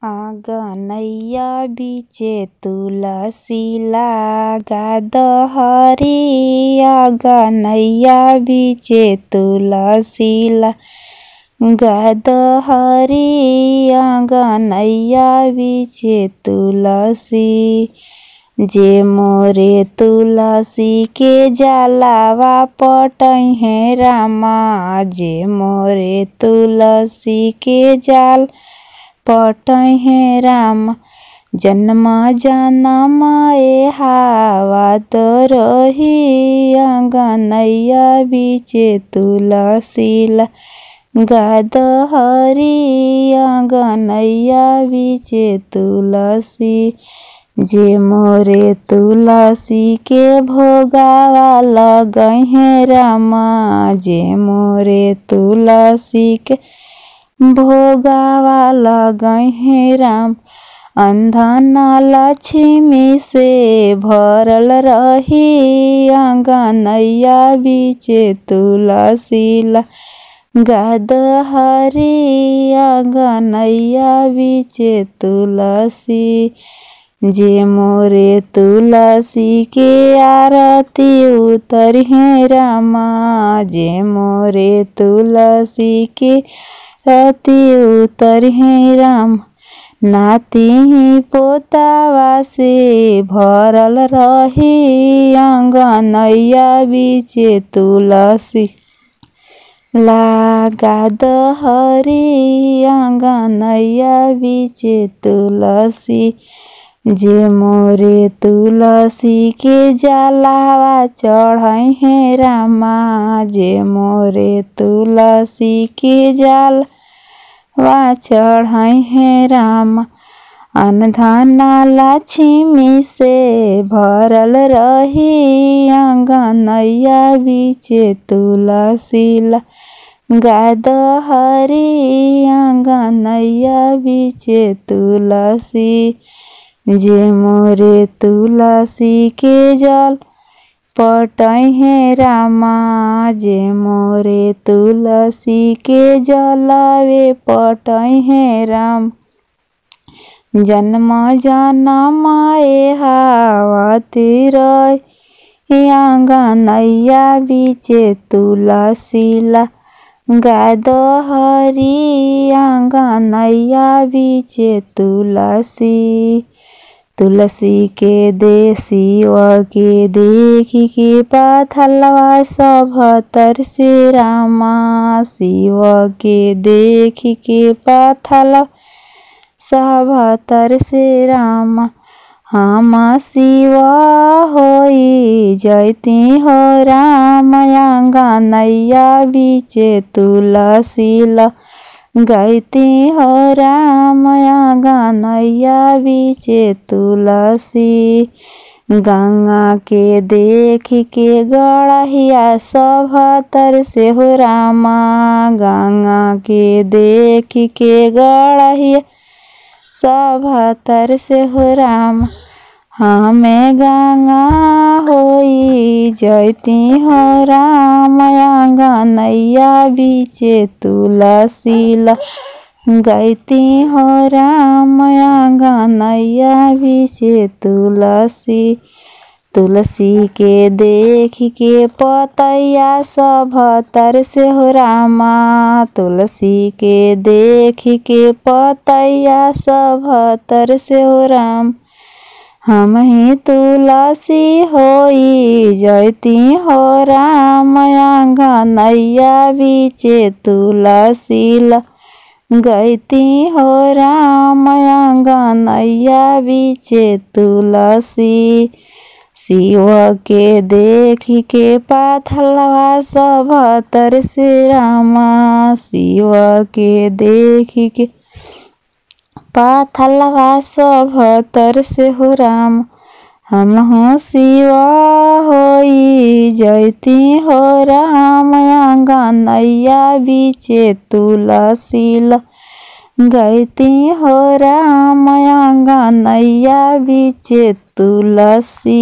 आंगनैया बीचे तुलसी लागा दहरी। आंगनैया बीचे तुलसी लागा दहरी। आंगनैया बीचे तुलसी जे मोरे तुलसी के जलावा पटैहे रामा। जे मोरे तुलसी के जाल पटैहे राम। जन्म जन्म ए हावत रही। आंगनैया बीचे तुलसी लागा दहरी। आंगनैया बीचे तुलसी जे मोरे तुलसी के भोगावा लगैहे रामा। जे मोरे तुलसी के भोगावा लगैहे राम। अंधन लक्ष्मी से भरल रही। आंगनैया बीचे तुलसी लागा दहरी। आंगनैया बीचे तुलसी जे मोरे तुलसी के आरती उतरिहे रामा। जे मोरे तुलसी के आरती उतरिहे राम। नाती पोतावा से भरल रही। आंगनैया बीचे तुलसी लागा दहरी। आंगनैया बीचे तुलसी जे मोरे तुलसी के जलावा चढ़ैहे रामा। जे मोरे तुलसी के जलावा चढ़ैहे राम। अनधन लक्ष्मी से भरल रही। आंगनैया बीचे तुलसी लागा दहरी। आंगनैया बीचे तुलसी जे मोरे तुलसी के जल पटैहे रामा। जे मोरे तुलसी के जलवे पटैहे राम। जन्म जन्म ए हावत रही। आंगनैया बीचे तुलसी लागा दहरी। आंगनैया बीचे तुलसी तुलसी के शिव के देखी के पाथलवा सब तरसे रामा। शिव के देखी के पाथलवा सब तरसे रामा। हम शिव होई जयती हो राम। आंगनैया बीचे तुलसी गैती हो राम। आंगनैया बीचे तुलसी गंगा के देख के गड़हिया सब तरसे हो रामा। गंगा के देख के गड़हिया सब तरसे हो राम। हमें गंगा होई जयती हो राम। आंगनैया बीचे तुलसी गैती हो राम। आंगनैया बीचे तुलसी तुलसी के देख के पतैया सब तरसे हो रामा। तुलसी के देख के पतैया सब तरसे हो राम। हम ही तुलसी होई जयती हो राम। आंगनैया बीचे तुलसी गैती हो राम। आंगनैया बीचे तुलसी शिव के देख के पाथलवा सब तरसे रामा। शिव के देख के पाथलवा सब तरसे हो राम। हम हो शिव होई जयती हो राम। आंगनैया बीचे तुलसी गैती हो राम। आंगनैया बीचे तुलसी।